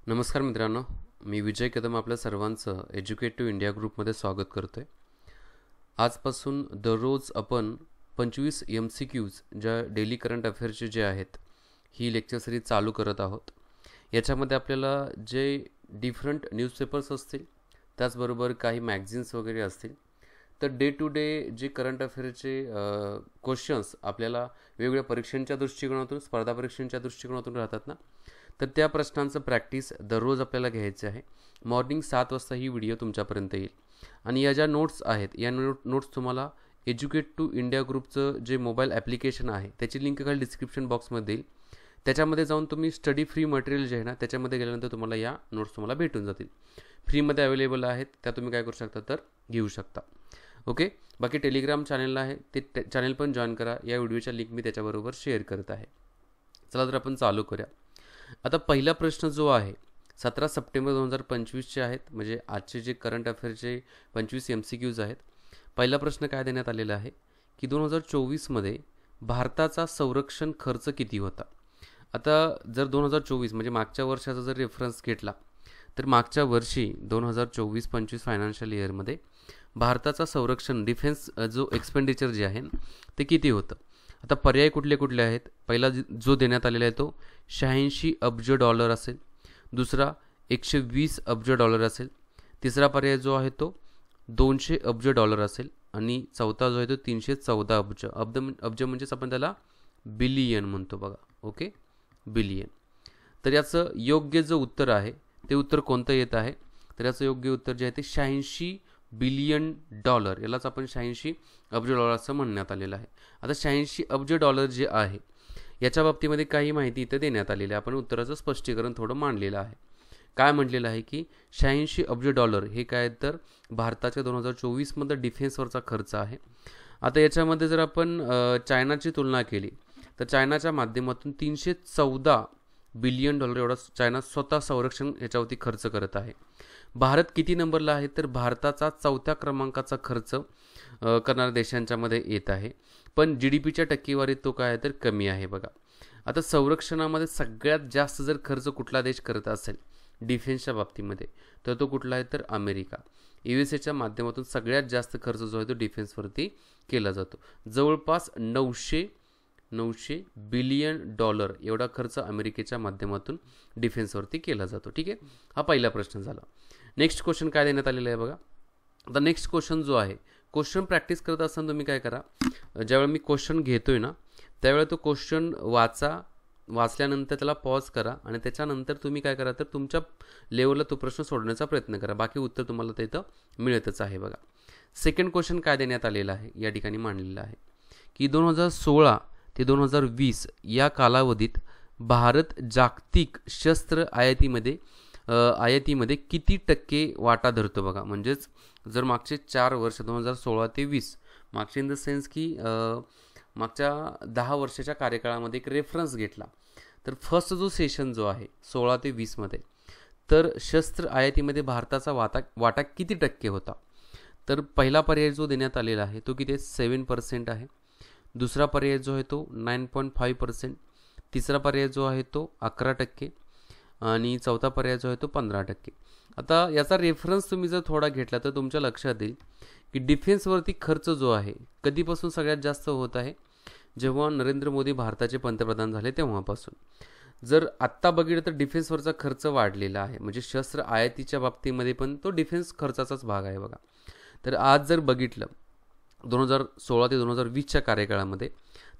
नमस्कार मित्रांनो, मी विजय कदम आपल्या सर्वांचं एज्युकेटिव्ह इंडिया ग्रुपमध्ये स्वागत करतो आहे. आजपासून दररोज आपण 25 MCQs ज्या डेली करंट अफेअर्सचे जे आहेत ही लेक्चर सिरीज चालू करत आहोत. याच्यामध्ये आपल्याला जे डिफरंट न्यूजपेपर्स असतील त्याचबरोबर काही मॅगझिन्स वगैरे असतील तर डे टू डे जे करंट अफेअरचे क्वेश्चन्स आपल्याला वेगवेगळ्या परीक्षांच्या दृष्टिकोनातून स्पर्धा परीक्षांच्या दृष्टिकोनातून राहतात ना, तर त्या प्रश्नांचं प्रॅक्टिस दररोज आपल्याला घ्यायचं आहे. मॉर्निंग 7 वाजता ही व्हिडिओ तुमच्यापर्यंत येईल आणि या ज्या नोट्स आहेत या नोट्स तुम्हाला एज्युकेटिव्ह इंडिया ग्रुपचं जे मोबाईल ॲप्लिकेशन आहे त्याची लिंक खाली डिस्क्रिप्शन बॉक्समध्ये येईल. त्याच्यामध्ये जाऊन तुम्ही स्टडी फ्री मटेरियल जे आहे ना त्याच्यामध्ये गेल्यानंतर तुम्हाला या नोट्स तुम्हाला भेटून जातील. फ्रीमध्ये अवेलेबल आहेत, त्या तुम्ही काय करू शकता तर घेऊ शकता. ओके, बाकी टेलिग्राम चॅनलला आहे ते चॅनल पण जॉईन करा. या व्हिडिओच्या लिंक मी त्याच्याबरोबर शेअर करत आहे. चला तर आपण चालू करूया. आता पहिला प्रश्न जो आहे 17 सप्टेंबर 2025चे आहेत, म्हणजे आजचे जे करंट अफेअरचे 25 MCQs आहेत. पहिला प्रश्न काय देण्यात आलेला आहे की 2024मध्ये भारताचा संरक्षण खर्च किती होता. आता जर 2024 म्हणजे मागच्या वर्षाचा जर रेफरन्स घेतला तर मागच्या वर्षी 2024-25 फायनान्शियल इयरमध्ये भारताचा संरक्षण डिफेन्स जो एक्सपेंडिचर जे आहे ते किती होतं. आता पर्याय कुठले कुठले आहेत. पहिला जो देण्यात आलेला आहे तो 86 अब्ज डॉलर असेल, दुसरा 120 अब्ज डॉलर असेल, तिसरा पर्याय जो आहे तो 200 अब्ज डॉलर असेल आणि चौथा जो आहे तो 314 अब्ज. अब्ज म्हणजेच आपण त्याला बिलियन म्हणतो बघा. Okay, billion. तर याचं योग्य जो उत्तर आहे ते उत्तर कोणतं येत आहे तर याचं योग्य उत्तर जे आहे ते 86 बिलियन डॉलर, यालाच आपण 86 अब्ज डॉलर असं म्हणण्यात आलेलं आहे. आता 86 अब्ज डॉलर जे आहे याच्या बाबतीमध्ये काही माहिती इथं देण्यात आलेली आहे. आपण उत्तराचं स्पष्टीकरण थोडं मांडलेलं आहे. काय म्हटलेलं आहे की 86 अब्ज डॉलर हे काय तर भारताच्या 2024मध्ये डिफेन्सवरचा खर्च आहे. आता याच्यामध्ये जर आपण चायनाची तुलना केली तर चायनाच्या माध्यमातून 314 बिलियन डॉलर एवढा चायना स्वतः संरक्षण याच्यावरती खर्च करत आहे. भारत किती नंबरला आहे तर भारताचा 4थ्या क्रमांकाचा खर्च करणाऱ्या देशांच्यामध्ये येत आहे. पण GDPच्या टक्केवारीत तो काय आहे तर कमी आहे बघा. आता संरक्षणामध्ये सगळ्यात जास्त जर खर्च कुठला देश करत असेल डिफेन्सच्या बाबतीमध्ये तर तो कुठला आहे तर अमेरिका. USAच्या माध्यमातून सगळ्यात जास्त खर्च जो आहे तो डिफेन्सवरती केला जातो. जवळपास 900 बिलियन डॉलर एवढा खर्च अमेरिकेच्या माध्यमातून डिफेन्सवरती केला जातो. ठीक आहे, हा पहिला प्रश्न झाला. नेक्स्ट क्वेश्चन काय देण्यात आलेला आहे बघा. आता नेक्स्ट क्वेश्चन जो आहे, क्वेश्चन प्रॅक्टिस करत असताना तुम्ही काय करा, ज्यावेळी मी क्वेश्चन घेतोय ना त्यावेळी तो क्वेश्चन वाचल्यानंतर त्याला पॉज करा आणि त्याच्यानंतर तुम्ही काय करा तर तुमच्या लेवलला तो प्रश्न सोडण्याचा प्रयत्न करा. बाकी उत्तर तुम्हाला तिथं मिळतच आहे बघा. सेकंड क्वेश्चन काय देण्यात आलेला आहे या ठिकाणी मांडलेलं आहे की 2016 ते 2020 या कालावधीत भारत जागतिक शस्त्र आयातीमध्ये किती टक्के वाटा धरतो बघा. म्हणजेच जर मागचे 4 वर्ष 2016 ते 20 मागचे इन द सेन्स की मागच्या 10 वर्षाच्या कार्यकाळामध्ये एक रेफरन्स घेतला तर फर्स्ट जो सेशन जो आहे 16 ते 20मध्ये तर शस्त्र आयातीमध्ये भारताचा वाटा किती टक्के होता. तर पहिला पर्याय जो देण्यात आलेला आहे तो किती 7% आहे. दुसरा पर्याय जो आहे तो 9.5%, तिसरा पर्याय जो आहे तो 11% आणि चौथा पर्याय जो आहे तो 15%. आता याचा रेफरन्स तुम्ही जर थोडा घेतला तर तुमच्या लक्षात येईल की डिफेन्सवरती खर्च जो आहे कधीपासून सगळ्यात जास्त होत आहे, जेव्हा नरेंद्र मोदी भारताचे पंतप्रधान झाले तेव्हापासून. जर आत्ता बघितलं तर डिफेन्सवरचा खर्च वाढलेला आहे, म्हणजे शस्त्र आयातीच्या बाबतीमध्ये पण तो डिफेन्स खर्चाचाच भाग आहे बघा. तर आज जर बघितलं 2016 ते 2020च्या कार्यकाळामध्ये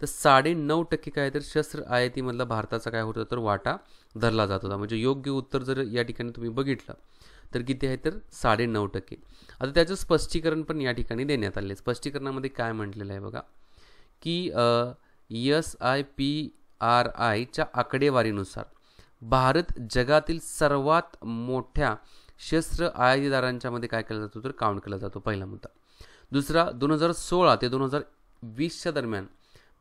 तर 9.5% काय तर शस्त्र आयातीमधला भारताचा काय होतं तर वाटा धरला जात होता. म्हणजे योग्य उत्तर जर या ठिकाणी तुम्ही बघितलं तर किती आहे तर 9.5%. आता त्याचं स्पष्टीकरण पण या ठिकाणी देण्यात आले. स्पष्टीकरणामध्ये काय म्हटलेलं आहे बघा की SIPRIच्या आकडेवारीनुसार भारत जगातील सर्वात मोठ्या शस्त्र आयातीदारांच्या मध्ये काय केला जातो तर काउंट केला जातो. पहिला मुद्दा. दुसरा 2016 ते 2020च्या दरम्यान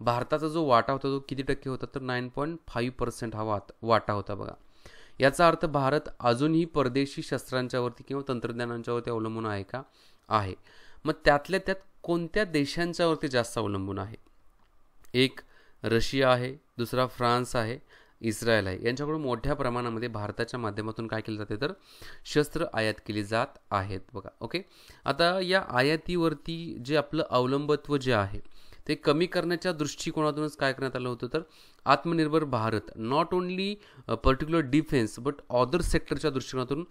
भारताचा जो वाटा होता तो किती टक्के होता तर 9.5% हा वाटा होता बघा. याचा अर्थ भारत अजूनही परदेशी शस्त्रांच्यावरती किंवा तंत्रज्ञानांच्यावरती अवलंबून आहे का आहे. मग त्यातल्या त्यात कोणत्या देशांच्यावरती जास्त अवलंबून आहे. एक रशिया आहे, दुसरा फ्रान्स आहे इस्रायल आहे. यांच्याकडून मोठ्या प्रमाणामध्ये भारताच्या माध्यमातून काय केले जाते तर शस्त्र आयात केली जात आहेत बघा. ओके, आता या आयातीवरती जे आपलं अवलंबत्व जे आहे ते कमी करण्याच्या दृष्टिकोनातूनच काय करण्यात आलं होतं तर Atmanirbhar Bharat not only particular defence but other सेक्टरच्या दृष्टिकोनातून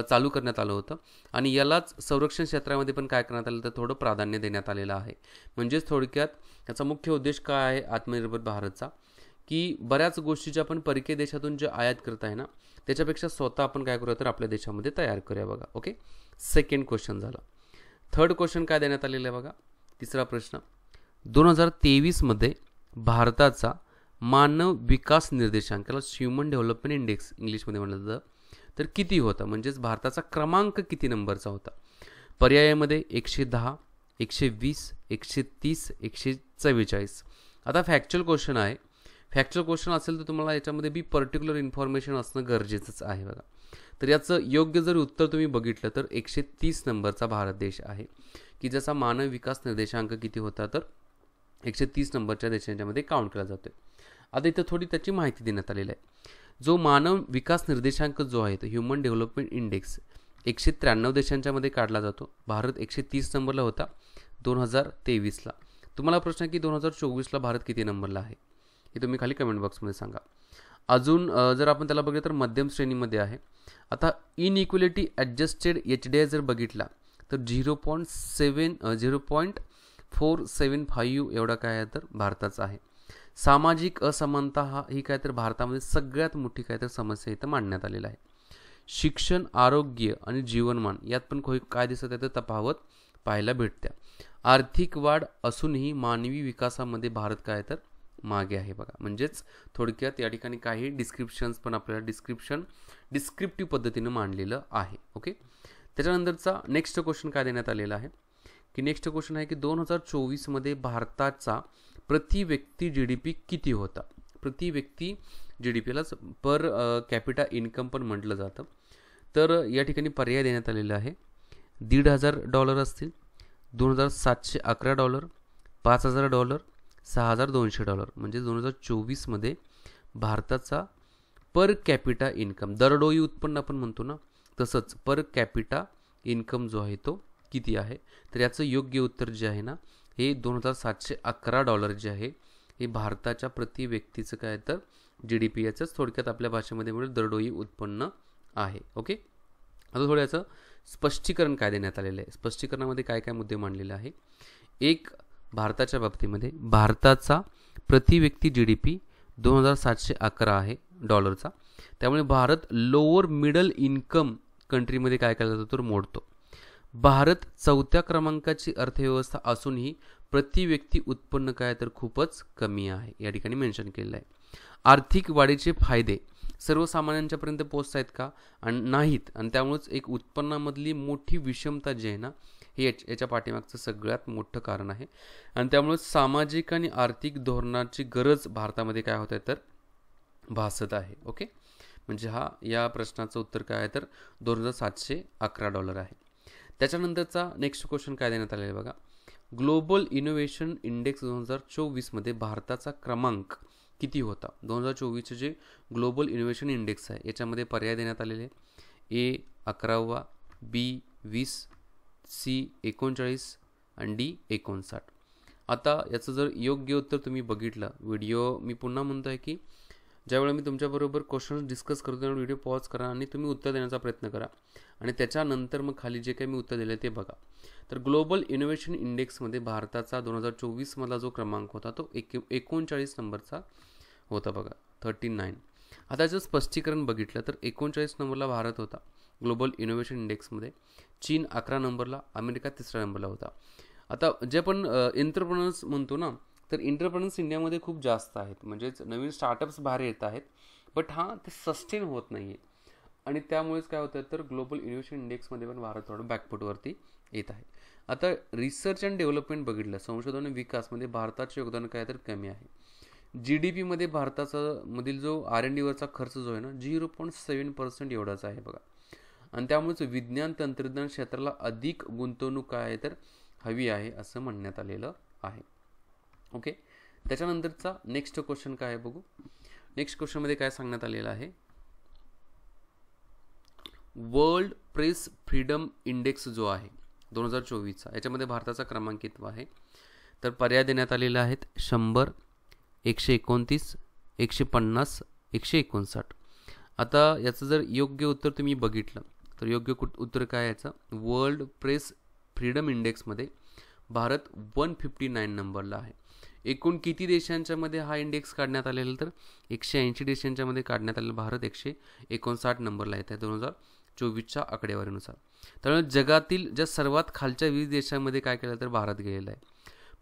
चालू करण्यात आलं होतं. आणि यालाच संरक्षण क्षेत्रामध्ये पण काय करण्यात आलं तर थोडं प्राधान्य देण्यात आलेलं आहे. म्हणजेच थोडक्यात याचा मुख्य उद्देश काय आहे आत्मनिर्भर भारतचा, की बऱ्याच गोष्टी ज्या आपण परकीय देशातून जे आयात करत आहे ना त्याच्यापेक्षा स्वतः आपण काय करूया तर आपल्या देशामध्ये तयार करूया बघा. ओके, सेकंड क्वेश्चन झाला. थर्ड क्वेश्चन काय देण्यात आलेलं आहे बघा. तिसरा प्रश्न, 2023मध्ये भारताचा मानव विकास निर्देशांकाला ह्युमन डेव्हलपमेंट इंडेक्स इंग्लिशमध्ये म्हटलं जातं तर किती होता, म्हणजेच भारताचा क्रमांक किती नंबरचा होता. पर्यायामध्ये 110, 120, 130, 144. आता फॅक्च्युअल क्वेश्चन आहे. फॅक्च्युअल क्वेश्चन असेल तर तुम्हाला याच्यामध्ये बी पर्टिक्युलर इन्फॉर्मेशन असणं गरजेचंच आहे बघा. तर याचं योग्य जर उत्तर तुम्ही बघितलं तर 130 नंबरचा भारत देश आहे, की ज्याचा मानव विकास निर्देशांक किती होता तर 130 नंबरच्या देशांच्यामध्ये काउंट केला जातो. आता इथं थोडी त्याची माहिती देण्यात आलेली आहे. जो मानव विकास निर्देशांक जो आहे तो ह्युमन डेव्हलपमेंट इंडेक्स 193 देशांच्यामध्ये काढला जातो. भारत 130 नंबरला होता 2023ला. तुम्हाला प्रश्न आहे की 2024ला भारत किती नंबरला आहे हे तुम्ही खाली कमेंट बॉक्समध्ये सांगा. अजून जर आपण त्याला बघितलं तर मध्यम श्रेणीमध्ये आहे. आता इनइक्वलिटी ॲडजस्टेड HDI जर बघितला तर 0.475 एवढा काय आहे तर भारताचा आहे. सामाजिक असमानता ही काय तर भारतामध्ये सगळ्यात मोठी काय तर समस्या इथं मांडण्यात आलेला आहे. शिक्षण, आरोग्य आणि जीवनमान यात पण काय दिसत आहे तर तफावत पाहायला भेटते. आर्थिक वाढ असूनही मानवी विकासामध्ये भारत काय तर मागे आहे बघा. म्हणजेच थोडक्यात या ठिकाणी काही डिस्क्रिप्शन्स पण आपल्याला डिस्क्रिप्टिव्ह पद्धतीनं मांडलेलं आहे. ओके, त्याच्यानंतरचा नेक्स्ट क्वेश्चन काय देण्यात आलेला आहे की नेक्स्ट क्वेश्चन आहे की 2024मध्ये भारताचा प्रति व्यक्ती GDP किती होता. प्रति व्यक्ती GDPलाच पर कॅपिटा इन्कम पण म्हटलं जातं. तर या ठिकाणी पर्याय देण्यात आलेला आहे. $1,500 असतील, $2,711, $5,000, $6,200. म्हणजे 2024मध्ये भारताचा पर कॅपिटा इन्कम दरडोई उत्पन्न आपण म्हणतो ना तसंच पर कॅपिटा इन्कम जो आहे तो किती आहे. तर याचं योग्य उत्तर जे आहे ना हे $2,711 जे आहे हे भारताच्या प्रति व्यक्तीचं काय तर GDP याचंच थोडक्यात आपल्या भाषेमध्ये मिळेल दरडोई उत्पन्न आहे. ओके, आता थोडं याचं स्पष्टीकरण काय देण्यात आलेलं आहे. स्पष्टीकरणामध्ये काय काय मुद्दे मांडलेले आहे. एक, भारताच्या बाबतीमध्ये भारताचा प्रति व्यक्ती GDP 2,711 आहे डॉलरचा. त्यामुळे भारत लोअर मिडल इन्कम कंट्रीमध्ये काय केला जातो तर मोडतो. भारत 4थ्या क्रमांकाची अर्थव्यवस्था असूनही प्रति व्यक्ती उत्पन्न काय तर खूपच कमी आहे या ठिकाणी मेन्शन केलेलं आहे. आर्थिक वाढीचे फायदे सर्वसामान्यांच्यापर्यंत पोहोचत आहेत का आणि नाहीत. आणि त्यामुळेच एक उत्पन्नामधली मोठी विषमता जी आहे ना हे याच्या पाठीमागचं सगळ्यात मोठं कारण आहे. आणि त्यामुळे सामाजिक आणि आर्थिक धोरणाची गरज भारतामध्ये काय होत आहे तर भासत आहे. ओके, म्हणजे या प्रश्नाचं उत्तर काय आहे तर $2,711 आहे. त्याच्यानंतरचा नेक्स्ट क्वेश्चन काय देण्यात आलेला आहे बघा. ग्लोबल इनोव्हेशन इंडेक्स 2024मध्ये भारताचा क्रमांक किती होता. 2024चे जे ग्लोबल इनोव्हेशन इंडेक्स आहे याच्यामध्ये पर्याय देण्यात आलेले A 11, B 20, C 39 आणि D 59. आता याचं जर योग्य उत्तर तुम्ही बघितलं व्हिडिओ मी पुन्हा म्हणतो आहे की ज्यावेळेला मी तुमच्याबरोबर क्वेश्चन डिस्कस करतो त्यावेळी व्हिडिओ पॉज करा आणि तुम्ही उत्तर देण्याचा प्रयत्न करा आणि त्याच्यानंतर मग खाली जे काही मी उत्तर दिलं ते बघा. तर ग्लोबल इनोव्हेशन इंडेक्समध्ये भारताचा 2024मधला जो क्रमांक होता तो 39 नंबरचा होता बघा, 39. आता याचं स्पष्टीकरण बघितलं तर 39 नंबरला भारत होता ग्लोबल इनोव्हेशन इंडेक्समध्ये. चीन 11 नंबरला, अमेरिका 3ऱ्या नंबरला होता. आता जे आपण एंटरप्रेनर्स म्हणतो ना तर एंटरप्रेनर्स इंडियामध्ये खूप जास्त आहेत. म्हणजेच नवीन स्टार्टअप्स बाहेर येत आहेत बट ते सस्टेन होत नाही आहे आणि त्यामुळेच काय होतं तर ग्लोबल इनोव्हेशन इंडेक्समध्ये पण भारत थोडं बॅकफुटवरती येत आहे. आता रिसर्च अँड डेव्हलपमेंट बघितलं संशोधन आणि विकासमध्ये भारताचे योगदान काय तर कमी आहे. GDPमध्ये भारताचा मधील जो R&Dवरचा खर्च जो आहे ना 0.7% एवढाच आहे बघा. आणि त्यामुळेच विज्ञान तंत्रज्ञान क्षेत्राला अधिक गुंतवणूक काय आहे तर हवी आहे असं म्हणण्यात आलेलं आहे. ओके, त्याच्यानंतरचा नेक्स्ट क्वेश्चन काय आहे बघू. नेक्स्ट क्वेश्चनमध्ये काय सांगण्यात आलेलं आहे, वर्ल्ड प्रेस फ्रीडम इंडेक्स जो आहे 2024चा, याच्यामध्ये भारताचा क्रमांक कितवा आहे? तर पर्याय देण्यात आलेले आहेत 100, 129, 150, 159. आता याचं जर योग्य उत्तर तुम्ही बघितलं तर योग्य उत्तर काय याचं, वर्ल्ड प्रेस फ्रीडम इंडेक्समध्ये भारत 159 नंबरला आहे. एकूण किती देशांच्यामध्ये हा इंडेक्स काढण्यात आलेला, तर 180 देशांच्यामध्ये काढण्यात आलेला भारत 159 नंबरला येत आहे 2024च्या आकडेवारीनुसार. त्यामुळे जगातील ज्या सर्वात खालच्या 20 देशांमध्ये काय केलं तर भारत गेलेला आहे.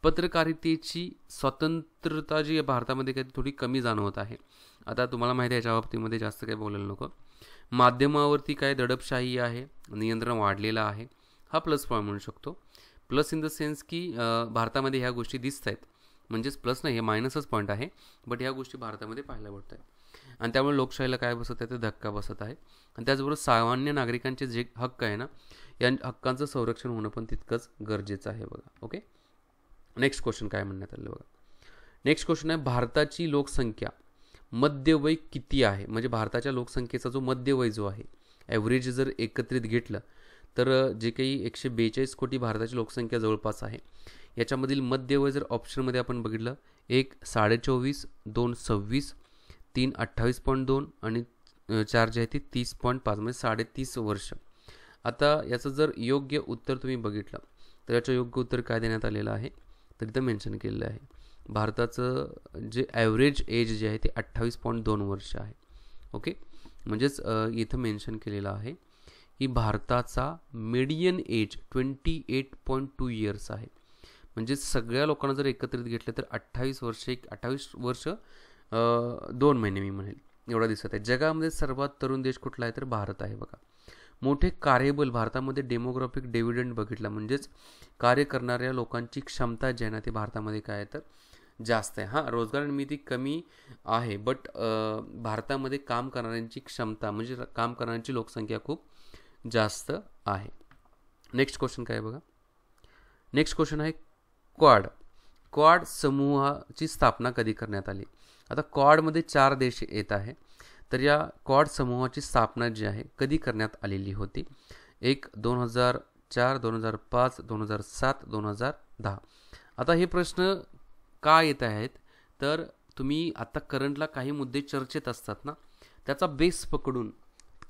पत्रकारितेची स्वतंत्रता जी भारतामध्ये काही थोडी कमी जाणवत आहे. आता तुम्हाला माहिती आहे, याच्या बाबतीमध्ये जास्त काही बोलायला नको. माध्यमावरती काय दडपशाही आहे, नियंत्रण वाढलेलं आहे, हा प्लस पॉईंट म्हणू शकतो. प्लस इन द सेन्स की भारतामध्ये ह्या गोष्टी दिसत आहेत, म्हणजेच प्लस नाही, हे मायनसच पॉईंट आहे, बट ह्या गोष्टी भारतामध्ये पाहायला पडत आहेत. आणि त्यामुळे लोकशाहीला काय बसत आहे, ते धक्का बसत आहे. आणि त्याचबरोबर सामान्य नागरिकांचे जे हक्क आहे ना, या हक्कांचं संरक्षण होणं पण तितकंच गरजेचं आहे बघा. ओके, नेक्स्ट क्वेश्चन काय म्हणण्यात आलं बघा. नेक्स्ट क्वेश्चन आहे, भारताची लोकसंख्या मध्यवय किती आहे? म्हणजे भारताच्या लोकसंख्येचा जो मध्यवय जो आहे, ॲव्हरेज जर एकत्रित घेतलं तर जे काही 142 कोटी भारताची लोकसंख्या जवळपास आहे, याच्यामधील मध्यवय जर ऑप्शनमध्ये आपण बघितलं, 1 24.5, 2 26, 3 28.2 आणि 4 जे आहे ते 30.5, म्हणजे 33.5 वर्ष. आता याचं जर योग्य उत्तर तुम्ही बघितलं तर याचं योग्य उत्तर काय देण्यात आलेलं आहे, तर इथं मेन्शन केलेलं आहे, भारताचं जे ॲव्हरेज एज जे आहे ते 28.2 वर्ष आहे. ओके, म्हणजेच इथं मेन्शन केलेलं आहे की भारताचा मीडियन एज 28.2 इयर्स आहे. म्हणजे सगळ्या लोकांना जर एकत्रित घेतलं तर 28 वर्ष 2 महिने मी म्हणेल एवढा दिसत आहे. जगामध्ये सर्वात तरुण देश कुठला आहे तर भारत आहे बघा. मोठे कार्यबल भारतामध्ये डेमोग्राफिक डिव्हिडंड बघितला, म्हणजेच कार्य करणाऱ्या लोकांची क्षमता जी आहे ना, ती भारतामध्ये काय आहे तर जास्त आहे. हां, रोजगार निर्मिती कमी आहे, बट भारतामध्ये काम करणाऱ्यांची क्षमता म्हणजे काम करणाऱ्यांची लोकसंख्या खूप जास्त आहे. नेक्स्ट क्वेश्चन काय आहे बघा. नेक्स्ट क्वेश्चन आहे क्वाड समूहाची स्थापना कधी करण्यात आली? आता क्वाडमध्ये 4 देश येत आहे, तर या क्वाड समूहाची स्थापना जी आहे कधी करण्यात आलेली होती? 1 2004, 2005, 2007, 2010. आता हे प्रश्न का येत आहेत, तर तुम्ही आता करंटला काही मुद्दे चर्चेत असतात ना, त्याचा बेस पकडून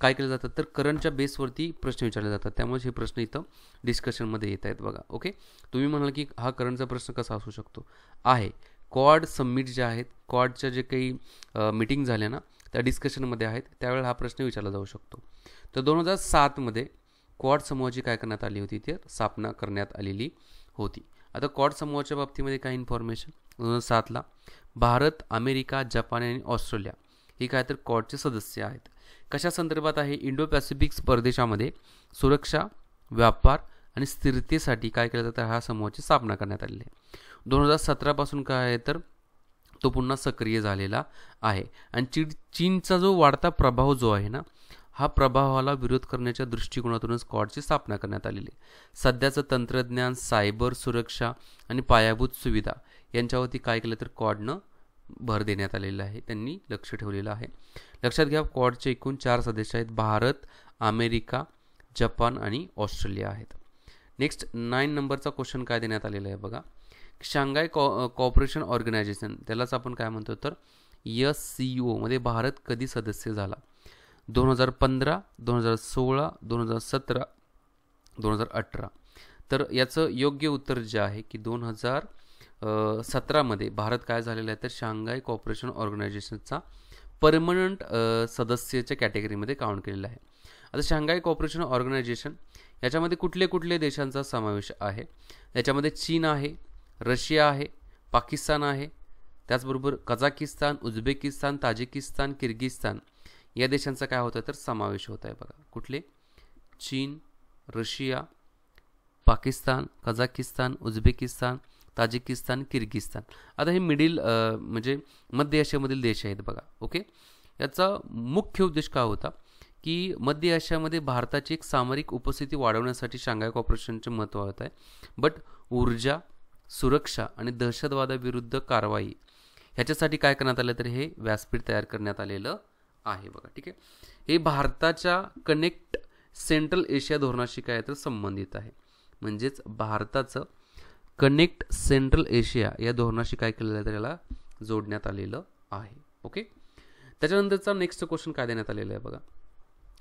काय केलं जातं तर करंटच्या बेसवरती प्रश्न विचारले जातात. त्यामुळे हे प्रश्न इथं डिस्कशनमध्ये येत आहेत बघा. ओके, तुम्ही म्हणाल की हा करंटचा प्रश्न कसा असू शकतो, आहे क्वाड समिट जे आहेत, क्वाडच्या जे काही मीटिंग झाल्या ना त्या डिस्कशनमध्ये आहेत, त्यावेळेला हा प्रश्न विचारला जाऊ शकतो. तर 2007मध्ये क्वाड समूहाची काय करण्यात आली होती, ते स्थापना करण्यात आलेली होती. आता क्वाड समूहाच्या बाबतीमध्ये काय इन्फॉर्मेशन, 2007ला भारत, अमेरिका, जपान आणि ऑस्ट्रेलिया ही काय तर क्वाडचे सदस्य आहेत. कशा संदर्भात आहे, इंडो पॅसिफिक प्रदेशामध्ये सुरक्षा, व्यापार आणि स्थिरतेसाठी काय केलं जातं, ह्या समूहाची स्थापना करण्यात आलेली आहे. 2017पासून काय आहे तर तो पुन्हा सक्रिय झालेला आहे. आणि चीनचा जो वाढता प्रभाव जो आहे ना, हा प्रभावाला विरोध करण्याच्या दृष्टिकोनातूनच क्वाडची स्थापना करण्यात आलेली आहे. सध्याचं तंत्रज्ञान, सायबर सुरक्षा आणि पायाभूत सुविधा यांच्यावरती काय केलं तर क्वाडनं भर देण्यात आलेला आहे, त्यांनी लक्ष ठेवलेलं आहे. लक्षात घ्या, क्वाडचे एकूण 4 सदस्य आहेत, भारत, अमेरिका, जपान आणि ऑस्ट्रेलिया आहेत. नेक्स्ट 9 नंबरचा क्वेश्चन काय देण्यात आलेला आहे बघा. शांघाय कॉपरेशन ऑर्गनायझेशन, त्यालाच आपण काय म्हणतो तर SCO मध्ये भारत कधी सदस्य झाला? 2015, 2016, 2017, 2018. तर याचं योग्य उत्तर जे आहे की 2017मध्ये भारत काय झालेला आहे तर शांघाय कॉपरेशन ऑर्गनायझेशनचा परमनंट सदस्याच्या कॅटेगरीमध्ये काउंट केलेला आहे. आता शांघाय कॉपरेशन ऑर्गनायझेशन याच्यामध्ये कुठले कुठले देशांचा समावेश आहे? याच्यामध्ये चीन आहे, रशिया आहे, पाकिस्तान आहे, त्याचबरोबर कझाकिस्तान, उझबेकिस्तान, ताजिकिस्तान, किर्गिस्तान या देशांचा काय होतं तर समावेश होत आहे बघा. कुठले? चीन, Russia, Pakistan, Kazakhstan, Uzbekistan, Tajikistan, Kyrgyzstan. आता हे म्हणजे मध्य आशियामधील देश आहेत बघा. ओके, याचा मुख्य उद्देश काय होता की मध्य आशियामध्ये भारताची एक सामरिक उपस्थिती वाढवण्यासाठी शांघाय कॉपरेशनचे महत्त्व होत आहे. बट ऊर्जा, सुरक्षा आणि दहशतवादाविरुद्ध कारवाई ह्याच्यासाठी काय करण्यात आलं तर हे व्यासपीठ तयार करण्यात आलेलं आहे बघा. ठीक आहे, हे भारताच्या कनेक्ट सेंट्रल एशिया धोरणाशी काय तर संबंधित आहे. म्हणजेच भारताचं कनेक्ट सेंट्रल एशिया या धोरणाशी काय केलेलं आहे तर याला जोडण्यात आलेलं आहे. ओके, त्याच्यानंतरचा नेक्स्ट क्वेश्चन काय देण्यात आलेला आहे बघा.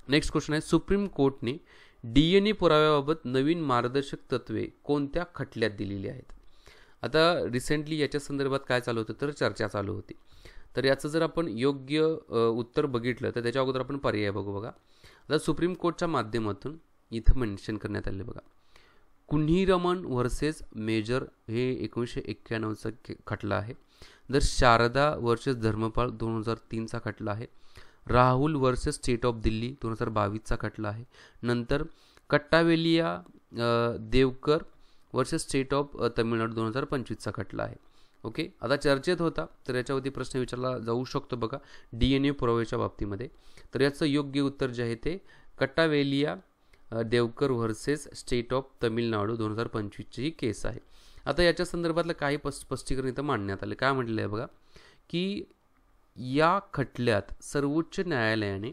नेक्स्ट क्वेश्चन आहे, सुप्रीम कोर्टने DNA पुराव्याबाबत नवीन मार्गदर्शक तत्वे कोणत्या खटल्यात दिलेली आहेत. आता रिसेंटली याच्या संदर्भात काय चालू होतं तर चर्चा चालू होती. तर याचं जर आपण योग्य उत्तर बघितलं तर त्याच्या अगोदर आपण पर्याय बघू बघा. आता सुप्रीम कोर्टच्या माध्यमातून इथं मेन्शन करण्यात आले बघा, कुन्हीरमन व्हर्सेस मेजर हे 1991चा खटला आहे. जर शारदा वर्सेस धर्मपाल 2003चा खटला आहे. Rahul versus state of Delhi 2022चा खटला आहे. नंतर Kattavelia Devkar versus state of Tamil Nadu 2025चा खटला आहे. ओके, आता चर्चेत होता तर याच्यावरती प्रश्न विचारला जाऊ शकतो बघा DNA पुराव्याच्या बाबतीमध्ये. तर याचं योग्य उत्तर जे आहे ते Kattavelia Devkar versus state of Tamil Nadu 2025ची ही केस आहे. आता याच्या संदर्भातलं काही स्पष्टीकरण इथं मांडण्यात आलं. काय म्हटलं आहे बघा की या खटल्यात सर्वोच्च न्यायालयाने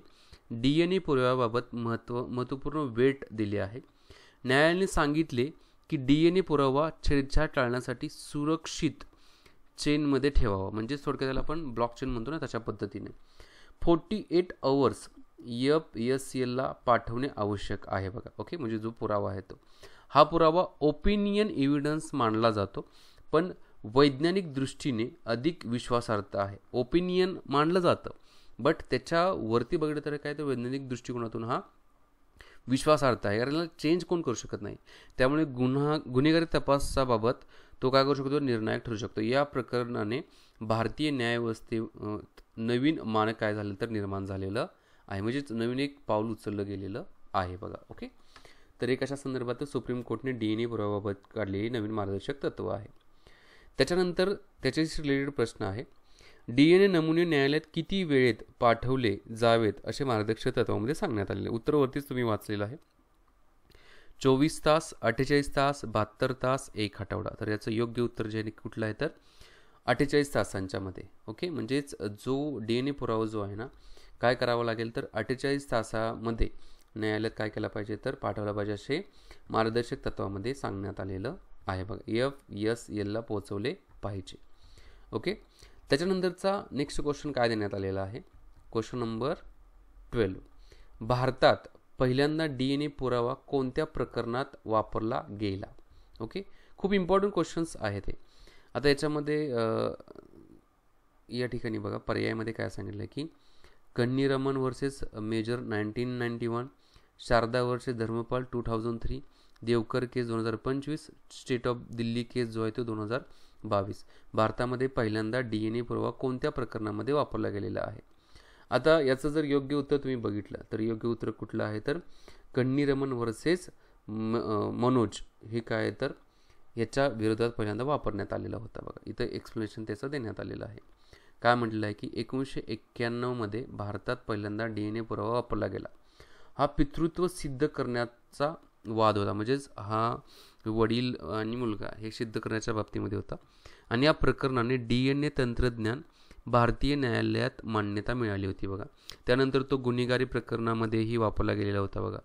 DNA पुराव्याबाबत महत्त्वपूर्ण वेट दिली आहे. न्यायालयाने सांगितले की DNA पुरावा छेडछाड टाळण्यासाठी सुरक्षित चेनमध्ये ठेवावा. म्हणजे थोडक्यात त्याला आपण ब्लॉक चेन म्हणतो ना तशा पद्धतीने 48 आवर्स FSLला पाठवणे आवश्यक आहे बघा. ओके, म्हणजे जो पुरावा आहे तो हा पुरावा ओपिनियन एव्हिडन्स मानला जातो पण वैज्ञानिक दृष्टीने अधिक विश्वासार्ह आहे. ओपिनियन मानलं जातं बट त्याच्यावरती बघितलं तर काय तर वैज्ञानिक दृष्टिकोनातून हा विश्वासार्ह आहे. कारण चेंज कोण करू शकत नाही. त्यामुळे गुन्हेगारी तपासाबाबत तो काय करू शकतो, निर्णायक ठरू शकतो. या प्रकरणाने भारतीय न्यायव्यवस्थेत नवीन मानक काय झालं तर निर्माण झालेलं आहे. म्हणजेच नवीन एक पाऊल उचललं गेलेलं आहे बघा. ओके, तर एक अशा संदर्भात सुप्रीम कोर्टने DNA पुराव्याबाबत काढलेली नवीन मार्गदर्शक तत्व आहे. त्याच्यानंतर त्याच्याशी रिलेटेड प्रश्न आहे, DNA नमुने न्यायालयात किती वेळेत पाठवले जावेत असे मार्गदर्शक तत्वामध्ये सांगण्यात आलेले. उत्तरवरतीच तुम्ही वाचलेलं आहे. 24 तास, 48 तास, 72 तास, 1 आठवडा. तर याचं योग्य उत्तर जे कुठलं आहे तर 48 तासांच्या मध्ये. ओके, म्हणजेच जो DNA पुरावा जो आहे ना काय करावं लागेल तर 48 तासामध्ये न्यायालयात काय केलं पाहिजे तर पाठवला पाहिजे असे मार्गदर्शक तत्वामध्ये सांगण्यात आलेलं आहे बघा. FSLला पोहोचवले पाहिजे. ओके, त्याच्यानंतरचा नेक्स्ट क्वेश्चन काय देण्यात आलेला आहे, क्वेश्चन नंबर 12. भारतात पहिल्यांदा DNA पुरावा कोणत्या प्रकरणात वापरला गेला. ओके, खूप इम्पॉर्टंट क्वेश्चन्स आहेत हे. आता याच्यामध्ये या ठिकाणी बघा पर्यायामध्ये काय सांगितलं आहे की Kanhiraman versus Major 1991, Sharda versus Dharampal 2003, Devkar case 2025, state of Delhi case जो आहे तो 2022. भारतामध्ये पहिल्यांदा DNA पुरावा कोणत्या प्रकरणामध्ये वापरला गेलेला आहे. आता याचं जर योग्य उत्तर तुम्ही बघितलं तर योग्य उत्तर कुठलं आहे तर कन्हीरमन वर्सेस मनोज हे काय आहे तर याच्या विरोधात पहिल्यांदा वापरण्यात आलेला होता बघा. इथं एक्सप्लेनेशन त्याचं देण्यात आलेलं आहे. काय म्हटलं आहे की 1991मध्ये भारतात पहिल्यांदा DNA पुरावा वापरला गेला. हा पितृत्व सिद्ध करण्याचा वाद होता. म्हणजेच हा वडील आणि मुलगा हे सिद्ध करण्याच्या बाबतीमध्ये होता आणि या प्रकरणाने DNA तंत्रज्ञान भारतीय न्यायालयात मान्यता मिळाली होती बघा. त्यानंतर तो गुन्हेगारी प्रकरणामध्येही वापरला गेलेला होता बघा.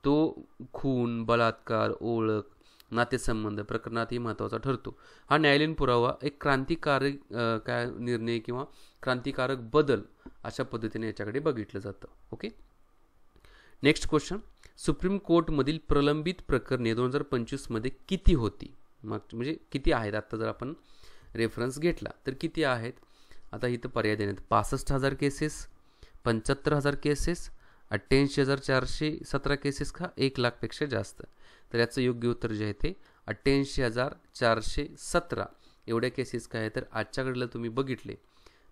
तो खून, बलात्कार, ओळख, नातेसंबंध प्रकरणातही महत्त्वाचा ठरतो. हा न्यायालयीन पुरावा एक क्रांतिकारक काय निर्णय किंवा क्रांतिकारक बदल अशा पद्धतीने याच्याकडे बघितलं जातं. ओके, नेक्स्ट क्वेश्चन, सुप्रीम कोर्टमधील प्रलंबित प्रकरणे 2025मध्ये किती होती. मग म्हणजे किती आहेत. आता जर आपण रेफरन्स घेतला तर किती आहेत. आता इथं पर्याय देण्यात 65,000 केसेस, 75,000 केसेस, 88,417 केसेस का 1,00,000पेक्षा जास्त. तर याचं योग्य उत्तर जे आहे ते 88,417 एवढ्या केसेस काय आहे तर आजच्या घडीला तुम्ही बघितले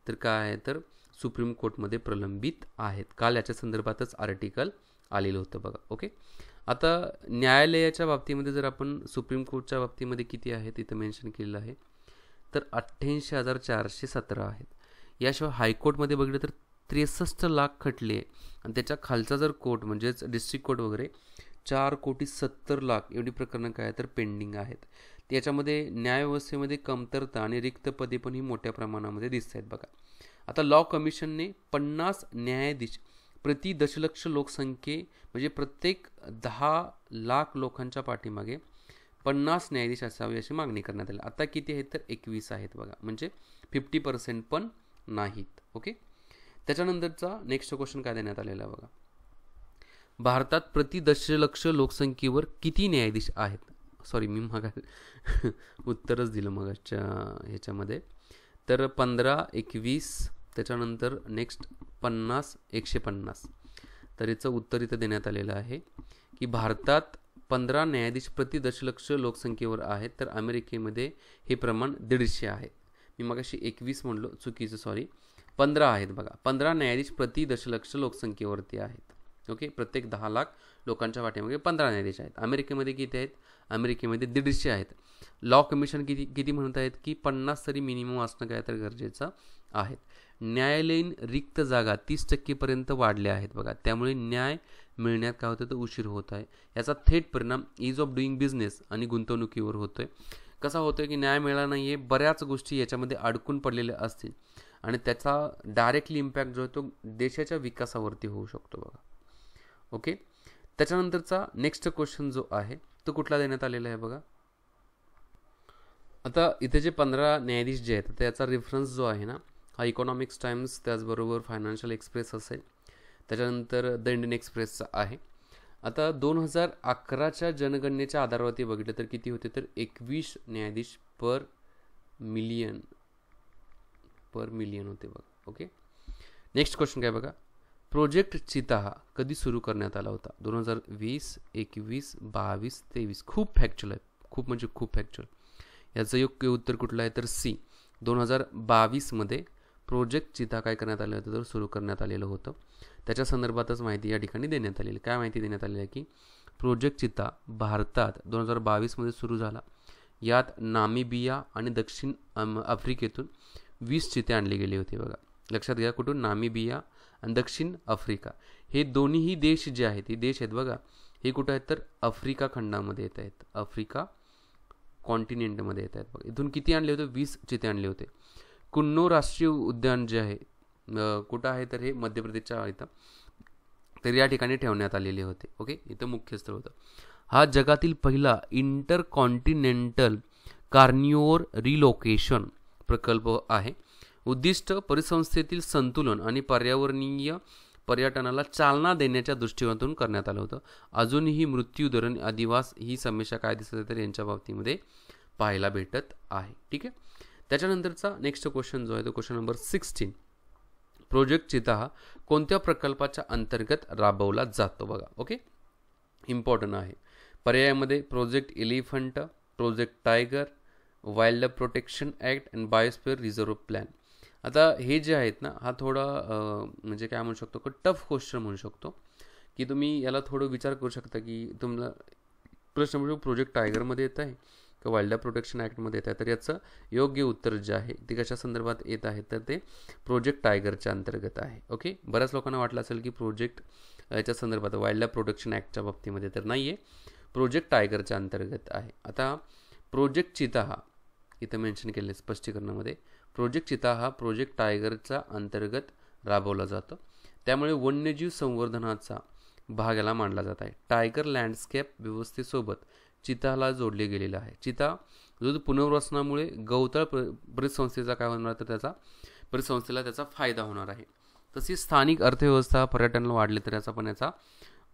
तर काय आहे तर सुप्रीम कोर्टमध्ये प्रलंबित आहेत. काल याच्या संदर्भातच आर्टिकल आलेलं होतं बघा. ओके, आता न्यायालयाच्या बाबतीमध्ये जर आपण सुप्रीम कोर्टच्या बाबतीमध्ये किती आहे तिथं मेन्शन केलेलं आहे तर 88,417 आहेत. याशिवाय हायकोर्टमध्ये बघितलं तर 63 लाख खटले आणि त्याच्या खालचा जर कोर्ट म्हणजेच डिस्ट्रिक्ट कोर्ट वगैरे 4,70,00,000 एवढी प्रकरणं काय तर पेंडिंग आहेत. याच्यामध्ये न्यायव्यवस्थेमध्ये कमतरता आणि रिक्त पदे पण ही मोठ्या प्रमाणामध्ये दिसत आहेत बघा. आता लॉ कमिशनने 50 न्यायाधीश प्रति दशलक्ष लोकसंख्ये म्हणजे प्रत्येक 10 लाख लोकांच्या पाठीमागे 50 न्यायाधीश असावे अशी मागणी करण्यात आली. आता किती आहेत तर 21 आहेत बघा, म्हणजे 50% पण नाहीत. ओके. त्याच्यानंतरचा नेक्स्ट क्वेश्चन काय देण्यात आलेला आहे बघा. भारतात प्रति दशलक्ष लोकसंख्येवर किती न्यायाधीश आहेत? सॉरी, मी मग उत्तरच दिलं मगाच्या ह्याच्यामध्ये. तर 15, 21, त्याच्यानंतर नेक्स्ट 50, 150. तर याचं उत्तर इथं देण्यात आलेलं आहे की भारतात 15 न्यायाधीश प्रति दशलक्ष लोकसंख्येवर आहेत, तर अमेरिकेमध्ये हे प्रमाण 150 आहे. मी मगाशी 21 म्हणलो, चुकीचं, सॉरी. 15 आहेत बघा. 15 न्यायाधीश प्रति दशलक्ष लोकसंख्येवरती आहेत. ओके. प्रत्येक 10 लाख लोकांच्या पाठीमागे 15 न्यायाधीश आहेत. अमेरिकेमध्ये किती आहेत? अमेरिकेमध्ये 150 आहेत. लॉ कमिशन किती म्हणत आहेत की 50 तरी मिनिमम असणं काय तर गरजेचं आहे. न्यायालयीन रिक्त जागा 30% वाढल्या आहेत बघा. त्यामुळे न्याय मिळण्यात काय होतं तर उशीर होत आहे. याचा थेट परिणाम ईज ऑफ डुईंग बिझनेस आणि गुंतवणुकीवर होतोय. कसा होतोय की न्याय मिळाला नाही आहे, बऱ्याच गोष्टी याच्यामध्ये अडकून पडलेल्या असतील आणि त्याचा डायरेक्टली इम्पॅक्ट जो आहे तो देशाच्या विकासावरती होऊ शकतो बघा. ओके. त्याच्यानंतरचा नेक्स्ट क्वेश्चन जो आहे तो कुठला देण्यात आलेला आहे बघा. आता इथे जे 15 न्यायाधीश जे आहेत त्याचा रेफरन्स जो आहे ना, हा इकॉनॉमिक्स टाइम्स, त्याचबरोबर फायनान्शियल एक्सप्रेस असेल, त्याच्यानंतर द इंडियन एक्सप्रेसचा आहे. आता 2011च्या जनगणनेच्या आधारावरती बघितलं तर किती होते तर 21 न्यायाधीश पर मिलियन होते बघा. ओके. नेक्स्ट क्वेश्चन काय बघा. प्रोजेक्ट चिता हा कधी सुरू करण्यात आला होता? 2020, 21, 22, 23. खूप फॅक्च्युअल आहे, खूप म्हणजे खूप फॅक्च्युअल. याचं योग्य उत्तर कुठलं आहे तर सी. 2022मध्ये प्रोजेक्ट चिता काय करण्यात आलं होतं तर सुरू करण्यात आलेलं होतं. त्याच्या संदर्भातच माहिती या ठिकाणी देण्यात आलेली. काय माहिती देण्यात आलेली आहे की प्रोजेक्ट चिता भारतात 2022मध्ये सुरू झाला. यात नामिबिया आणि दक्षिण आफ्रिकेतून 20 चिते आणले गेले होते बघा. लक्षात घ्या, कुठून? नामिबिया आणि दक्षिण आफ्रिका. हे दोन्हीही देश जे आहेत, हे देश आहेत बघा, हे कुठं आहेत तर आफ्रिका खंडामध्ये येत आहेत, आफ्रिका कॉन्टिनेंटमध्ये येत आहेत बघा. इथून किती आणले होते? 20 चिते आणले होते. कुन्नो राष्ट्रीय उद्यान जे आहे कुठं आहे तर हे मध्य प्रदेशच्या इथं, तर या ठिकाणी ठेवण्यात आलेले होते. ओके. इथं मुख्य स्थळ होतं. हा जगातील पहिला इंटरकॉन्टिनेंटल कार्निओर रिलोकेशन प्रकल्प आहे. उद्दिष्ट परिसंस्थेतील संतुलन आणि पर्यावरणीय पर्यटनाला चालना देण्याच्या दृष्टिकोनातून करण्यात आलं होतं. अजूनही मृत्यूदर आणि अधिवास ही समस्या काय दिसत आहे तर यांच्या बाबतीमध्ये पाहायला भेटत आहे. ठीक आहे. त्याच्यानंतरचा नेक्स्ट क्वेश्चन जो आहे तो क्वेश्चन नंबर 16. प्रोजेक्ट चिता हा कोणत्या प्रकल्पाच्या अंतर्गत राबवला जातो बघा. ओके. इम्पॉर्टंट आहे. पर्यायामध्ये project elephant, project tiger, wild life protection act and biosphere reserve plan. आता हे जे आहेत ना, हा थोडा म्हणजे काय म्हणू शकतो की टफ क्वेश्चन म्हणू शकतो, की तुम्ही याला थोडं विचार करू शकता की तुम्हाला प्रश्न म्हणजे प्रोजेक्ट टायगरमध्ये येत आहे का वाईल्ड लाईफ प्रोटेक्शन ॲक्टमध्ये येत आहे. तर याचं योग्य उत्तर जे आहे ते कशा संदर्भात येत आहे तर ते प्रोजेक्ट टायगरच्या अंतर्गत आहे. ओके. बऱ्याच लोकांना वाटलं असेल की प्रोजेक्ट याच्या संदर्भात वाईल्ड लाईफ प्रोटेक्शन ॲक्टच्या बाबतीमध्ये, तर नाही आहे, प्रोजेक्ट टायगरच्या अंतर्गत आहे. आता प्रोजेक्ट चिता हा इथं मेन्शन केले स्पष्टीकरणामध्ये, प्रोजेक्ट चिता हा प्रोजेक्ट टायगरच्या अंतर्गत राबवला जातो. त्यामुळे वन्यजीव संवर्धनाचा भाग याला मानला जात आहे. टायगर लँडस्केप व्यवस्थेसोबत चिताला जोडले गेलेलं आहे. चिता जो पुनर्वसनामुळे गवताळ परिसंस्थेचा काय होणार तर त्याचा परिसंस्थेला त्याचा फायदा होणार आहे. तसेच स्थानिक अर्थव्यवस्था पर्यटनाला वाढले तर याचा पण याचा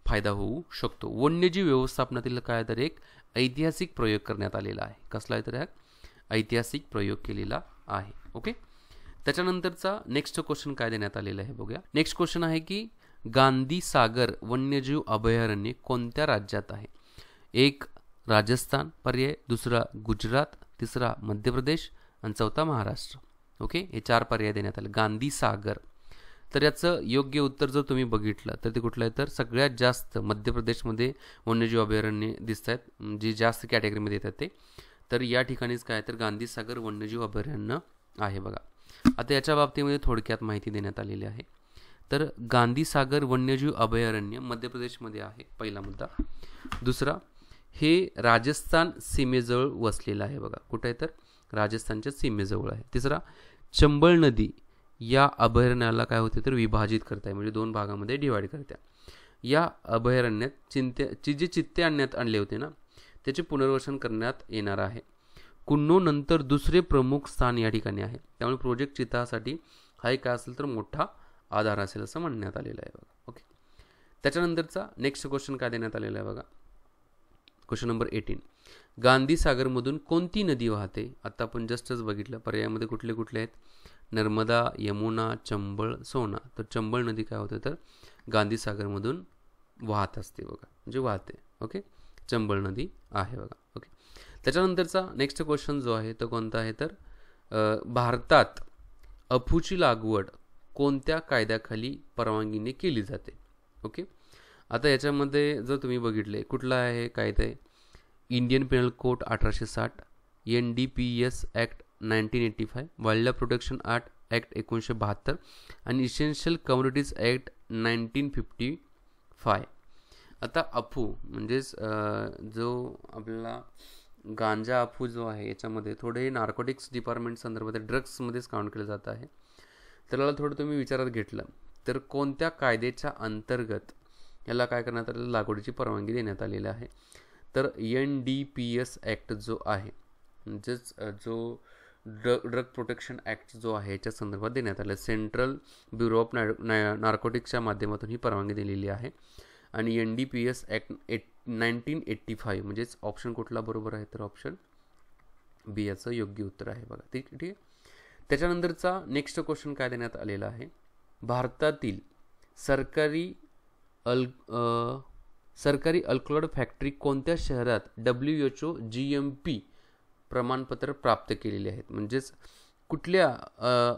फायदा होऊ शकतो. वन्यजीव व्यवस्थापनातील काय तर एक ऐतिहासिक प्रयोग करण्यात आलेला आहे. कसला आहे तर हा ऐतिहासिक प्रयोग केलेला आहे. ओके. त्याच्यानंतरचा नेक्स्ट क्वेश्चन काय देण्यात आलेला आहे बघूया. नेक्स्ट क्वेश्चन आहे की गांधी सागर वन्यजीव अभयारण्य कोणत्या राज्यात आहे? एक राजस्थान पर्याय, दुसरा गुजरात, तिसरा मध्य प्रदेश आणि चौथा महाराष्ट्र. ओके. हे 4 पर्याय देण्यात आले. गांधी सागर, तर याचं योग्य उत्तर जर तुम्ही बघितलं तर ते कुठलं आहे तर सगळ्यात जास्त मध्य प्रदेशमध्ये वन्यजीव अभयारण्य दिसत आहेत, जे जास्त कॅटेगरीमध्ये येतात ते. तर या ठिकाणीच काय तर गांधी सागर वन्यजीव अभयारण्य आहे बघा. आता याच्या बाबतीमध्ये थोडक्यात माहिती देण्यात आलेली आहे. तर गांधी सागर वन्यजीव अभयारण्य मध्य प्रदेशमध्ये आहे, पहिला मुद्दा. दुसरा, हे राजस्थान सीमेजवळ वसलेलं आहे बघा. कुठं आहे तर राजस्थानच्या सीमेजवळ आहे. तिसरा, चंबळ नदी या अभयारण्याला काय होते तर विभाजित करताय, म्हणजे 2 भागामध्ये डिवाइड करत्या. या अभयारण्यात जे चित्ते आणण्यात आणले होते ना त्याचे पुनर्वसन करण्यात येणार आहे. कुन्नो नंतर दुसरे प्रमुख स्थान या ठिकाणी आहे. त्यामुळे प्रोजेक्ट चितासाठी हा एक काय असेल तर मोठा आधार असेल असं म्हणण्यात आलेलं आहे बघा. ओके, त्याच्यानंतरचा नेक्स्ट क्वेश्चन काय देण्यात आलेला आहे बघा. क्वेश्चन नंबर 18, गांधी सागरमधून कोणती नदी वाहते? आता आपण जस्टच बघितलं पर्यायामध्ये कुठले कुठले आहेत, नर्मदा, यमुना, चंबळ, सोना. तर चंबळ नदी काय होते तर गांधी सागरमधून वाहत असते बघा, म्हणजे वाहते. ओके, चंबळ नदी आहे बघा. ओके, त्याच्यानंतरचा नेक्स्ट क्वेश्चन जो आहे तो कोणता आहे तर भारतात अफूची लागवड कोणत्या कायद्याखाली परवानगीने केली जाते? ओके, आता याच्यामध्ये जर तुम्ही बघितले कुठला आहे कायदा आहे, Indian penal code 1860, NDPS act 1985, wild life protection act 1972 आणि इसेन्शियल कम्युनिटीज ॲक्ट 1955. आता अफू म्हणजेच जो आपला गांजा अफू जो आहे याच्यामध्ये थोडे नार्कोटिक्स डिपार्टमेंट संदर्भात ड्रग्समध्येच काउंट केलं जात आहे. तर याला थोडं तुम्ही विचारात घेतलं तर कोणत्या कायद्याच्या अंतर्गत याला काय करण्यात आलेलं, लागवडीची परवानगी देण्यात आलेली आहे? तर NDPS ॲक्ट जो आहे म्हणजेच जो ड्रग प्रोटेक्शन ॲक्ट जो आहे याच्या संदर्भात देण्यात आलं. सेंट्रल ब्युरो ऑफ नार्कोटिक्सच्या माध्यमातून ही परवानगी दिलेली आहे. आणि NDPS ॲक्ट 1985 म्हणजेच ऑप्शन कुठला बरोबर आहे तर ऑप्शन बी याचं योग्य उत्तर आहे बघा. ठीक आहे. त्याच्यानंतरचा नेक्स्ट क्वेश्चन काय देण्यात आलेला आहे, भारतातील सरकारी अल्कलॉइड फॅक्टरी कोणत्या शहरात WHO GMP प्रमाणपत्र प्राप्त केलेले आहेत? म्हणजेच कुठल्या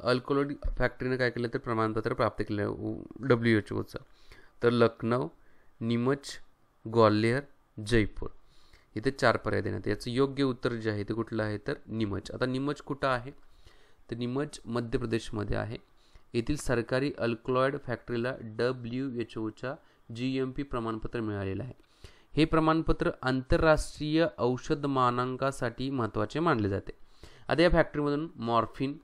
अल्कलॉइड फॅक्टरीने काय केलं तर प्रमाणपत्र प्राप्त केलं WHOचं? तर लखनौ, नीमच, ग्वाल्हेर, जयपूर. इथे 4 पर्याय देण्यात. याचं योग्य उत्तर जे आहे ते कुठलं आहे तर नीमच. आता नीमच कुठं आहे तर नीमच मध्य प्रदेशमध्ये आहे. येथील सरकारी अल्कलॉइड फॅक्टरीला WHOच्या GMP प्रमाणपत्र मिळालेलं आहे. हे प्रमाणपत्र आंतरराष्ट्रीय औषध मानांकासाठी महत्त्वाचे मानले जाते. आता या फॅक्टरीमधून मॉर्फिन,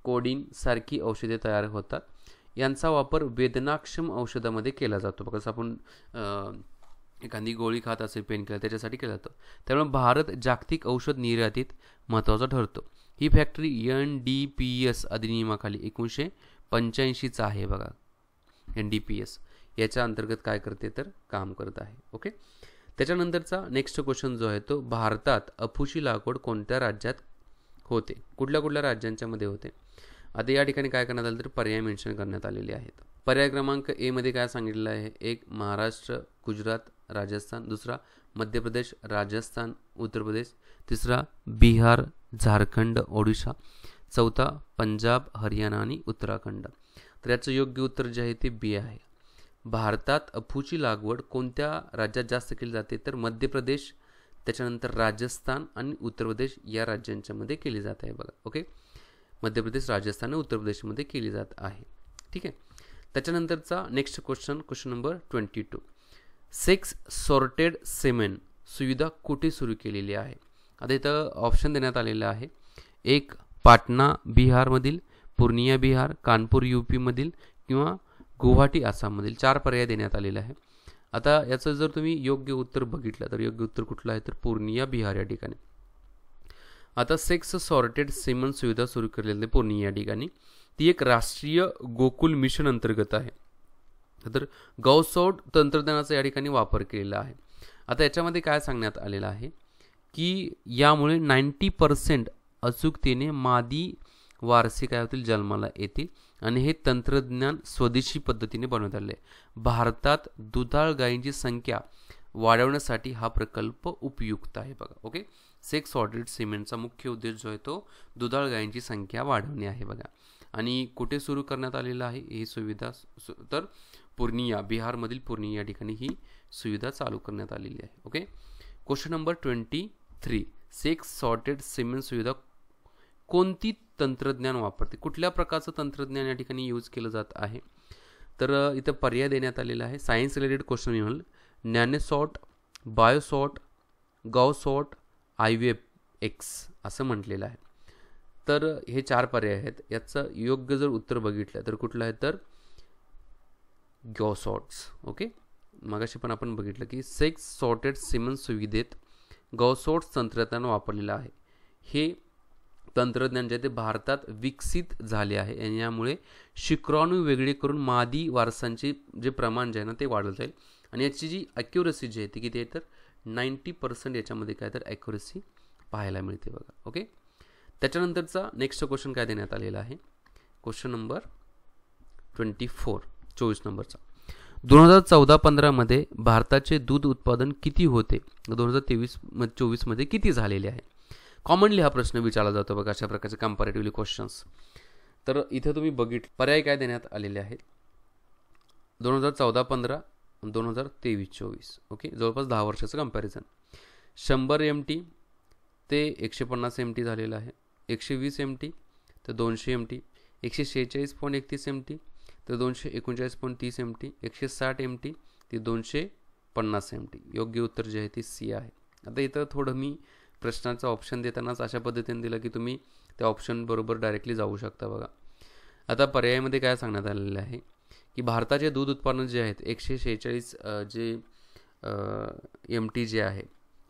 कोडीन सारखी औषधे तयार होतात. यांचा वापर वेदनाक्षम औषधामध्ये केला जातो. बघा, आपण एखादी गोळी खात असेल पेन किलर त्याच्यासाठी केला जातो. त्यामुळे भारत जागतिक औषध निर्यातीत महत्त्वाचा ठरतो. ही फॅक्टरी NDPS अधिनियमाखाली 1985चा आहे बघा. NDPS याच्या अंतर्गत काय करते तर काम करत आहे. ओके, त्याच्यानंतरचा नेक्स्ट क्वेश्चन जो आहे तो भारतात अफूची लागवड कोणत्या राज्यात होते? कुठल्या कुठल्या राज्यांच्या मध्ये होते? आता या ठिकाणी काय करण्यात आलं तर पर्याय मेन्शन करण्यात आलेले आहेत. पर्याय क्रमांक ए मध्ये काय सांगितलेलं आहे, 1 महाराष्ट्र, गुजरात, राजस्थान, दुसरा मध्य प्रदेश, राजस्थान, उत्तर प्रदेश, तिसरा बिहार, झारखंड, ओडिशा, चौथा पंजाब, हरियाणा आणि उत्तराखंड. तर याचं योग्य उत्तर जे आहे ते बी आहे. भारतात अफूची लागवड कोणत्या राज्यात जास्त केली जाते तर मध्य प्रदेश, त्याच्यानंतर राजस्थान आणि उत्तर प्रदेश या राज्यांच्या मध्ये केली जात आहे बघा. ओके, मध्य प्रदेश, राजस्थान आणि उत्तर प्रदेशमध्ये केली जात आहे. ठीक आहे. त्याच्यानंतरचा next question number 22, sex sorted semen सुविधा कुठे सुरू केलेली आहे? आता इथं ऑप्शन देण्यात आलेलं आहे. 1 पाटणा बिहारमधील, पूर्णिया बिहार, कानपूर UP मधील किंवा गुवाहाटी आसाममधील. 4 पर्याय देण्यात आलेले आहे. आता याचं जर तुम्ही योग्य उत्तर बघितलं तर योग्य उत्तर कुठलं आहे तर पूर्णिया बिहार या ठिकाणी. आता सेक्स सॉर्टेड सिमेंट सुविधा सुरू केलेली पूर्णिया या ठिकाणी. ती एक राष्ट्रीय गोकुल मिशन अंतर्गत आहे. तर गौसौट तंत्रज्ञानाचा या ठिकाणी वापर केलेला आहे. आता याच्यामध्ये काय सांगण्यात आलेलं आहे की यामुळे 90% अचूकतेने मादी वारसे काय होतील जन्माला येतील आणि हे तंत्रज्ञान स्वदेशी पद्धतीने बनवण्यात आले. भारतात दुधाळ गायींची संख्या वाढवण्यासाठी हा प्रकल्प उपयुक्त आहे बघा. ओके, सेक्स सॉर्टेड सिमेंटचा मुख्य उद्देश जो आहे तो दुधाळ गायींची संख्या वाढवणे आहे बघा. आणि कुठे सुरू करण्यात आलेलं आहे ही सुविधा तर पूर्णिया बिहारमधील पूर्णिया या ठिकाणी ही सुविधा चालू करण्यात आलेली आहे. Okay, question number 23, sex sorted semen सुविधा कोणती तंत्रज्ञान वापरते? कुठल्या प्रकारचं तंत्रज्ञान या ठिकाणी यूज केलं जात आहे? तर इथं पर्याय देण्यात आलेला आहे. सायन्स रिलेटेड क्वेश्चन मिळेल. नॅनोसॉट, बायोसॉट, गॉसॉट IVF-X असं म्हटलेलं आहे. तर हे 4 पर्याय आहेत. याचं योग्य जर उत्तर बघितलं तर कुठलं आहे, तर गॉसॉट्स. ओके, मगाशी पण आपण बघितलं की सेक्स सॉर्टेड सिमन सुविधेत गॉसॉट्स तंत्रज्ञान वापरलेलं आहे. हे तंत्रज्ञान जे आहे ते भारतात विकसित झाले आहे आणि यामुळे शुक्राणू वेगळे करून मादी वारसांचे जे प्रमाण जे आहे ना ते वाढत जाईल. आणि याची जी ॲक्युरसी जी आहे ती किती आहे, तर 90% याच्यामध्ये काय तर ॲक्युरसी पाहायला मिळते बघा. ओके, त्याच्यानंतरचा नेक्स्ट क्वेश्चन काय देण्यात आलेला आहे, क्वेश्चन नंबर 24 नंबरचा. 2014-15 भारताचे दूध उत्पादन किती होते, 2023-24 किती झालेले आहे. कॉमनली हा प्रश्न विचारला जातो बघा, अशा प्रकारचे कंपॅरेटिव्हली क्वेश्चन्स. तर इथे तुम्ही पर्याय काय देण्यात आलेले आहेत, 2014-15, 2023-24. ओके, जवळपास 10 वर्षाचं कंपॅरिझन. 100 MT ते 150 MT झालेलं आहे, 120 MT तर 200 MT, 146.31 MT तर 239.30 MT, 160 MT ते 250 MT. योग्य उत्तर जे आहे ते C आहे. आता इथं थोडं मी प्रश्नाचं ऑप्शन देतानाच अशा पद्धतीने दिलं की तुम्ही त्या ऑप्शन बरोबर डायरेक्टली जाऊ शकता बघा. आता पर्यायामध्ये काय सांगण्यात आलेलं आहे की भारताचे दूध उत्पादन जे आहेत 146 जे MT जे आहे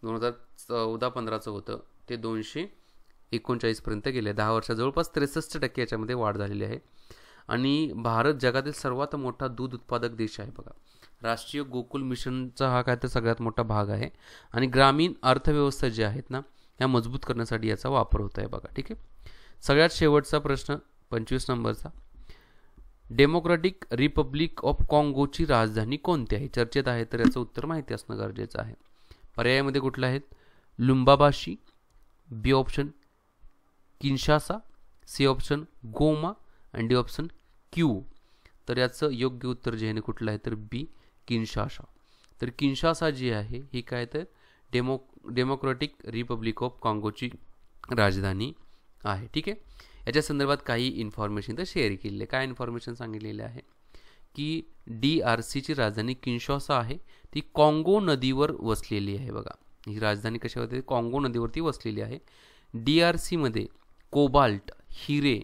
2014-15 होतं ते 239पर्यंत गेले. 10 वर्षात जवळपास 63% याच्यामध्ये वाढ झालेली आहे. आणि भारत जगातील सर्वात मोठा दूध उत्पादक देश आहे बघा. राष्ट्रीय गोकुल मिशनचा हा काय तर सगळ्यात मोठा भाग आहे आणि ग्रामीण अर्थव्यवस्था जी आहेत ना ह्या मजबूत करण्यासाठी याचा वापर होत आहे बघा. ठीक आहे, सगळ्यात शेवटचा प्रश्न 25 नंबरचा. डेमोक्रॅटिक रिपब्लिक ऑफ काँगोची राजधानी कोणती आहे, चर्चेत आहे, तर याचं उत्तर माहिती असणं गरजेचं आहे. पर्यायामध्ये कुठलं आहेत, लुंबाबाशी, बी ऑप्शन किन्शासा, सी ऑप्शन गोमा आणि डी ऑप्शन क्यू. तर याचं योग्य उत्तर जे आहे कुठलं आहे, तर बी किन्शासा. तर किन्शासा जी आहे ही काय तर डेमोक्रॅटिक रिपब्लिक ऑफ काँगोची राजधानी आहे. ठीक आहे, याच्या संदर्भात काही इन्फॉर्मेशन तर शेअर केलेली आहे. काय इन्फॉर्मेशन सांगितलेले आहे की DRCची राजधानी किन्शासा आहे, ती काँगो नदीवर वसलेली आहे बघा. ही राजधानी कशावरती, काँगो नदीवरती वसलेली आहे. DRCमध्ये कोबाल्ट, हिरे,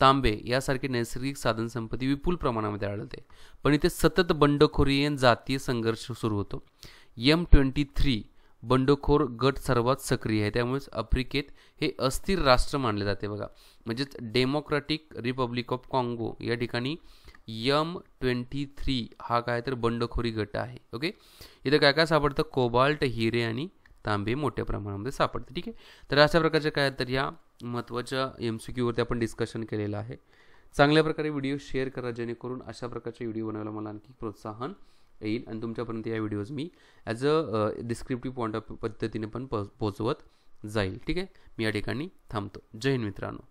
तांबे यासारखे नैसर्गिक साधनसंपत्ती विपुल प्रमाणामध्ये आढळते, पण इथे सतत बंडखोरी आणि जातीय संघर्ष सुरू होतो. M23 बंडखोर गट सर्वात सक्रिय आहे, त्यामुळेच आफ्रिकेत हे अस्थिर राष्ट्र मानले जाते बघा. म्हणजेच डेमोक्रॅटिक रिपब्लिक ऑफ काँगो या ठिकाणी M23 हा काय तर बंडखोरी गट आहे. ओके, इथं काय काय सापडतं, कोबाल्ट, हिरे आणि तांबे मोठ्या प्रमाणामध्ये सापडते. ठीक आहे, तर अशा प्रकारचे काय तर या महत्त्वाच्या MCQवरती आपण डिस्कशन केलेलं आहे. चांगल्या प्रकारे व्हिडिओ शेअर करा, जेणेकरून अशा प्रकारचे व्हिडिओ बनवायला मला आणखी प्रोत्साहन येईल आणि तुमच्यापर्यंत या videos me as a descriptive point of पद्धतीने पण पोहोचवत जाईल. ठीक आहे, मी या ठिकाणी थांबतो. जय हिंद मित्रांनो.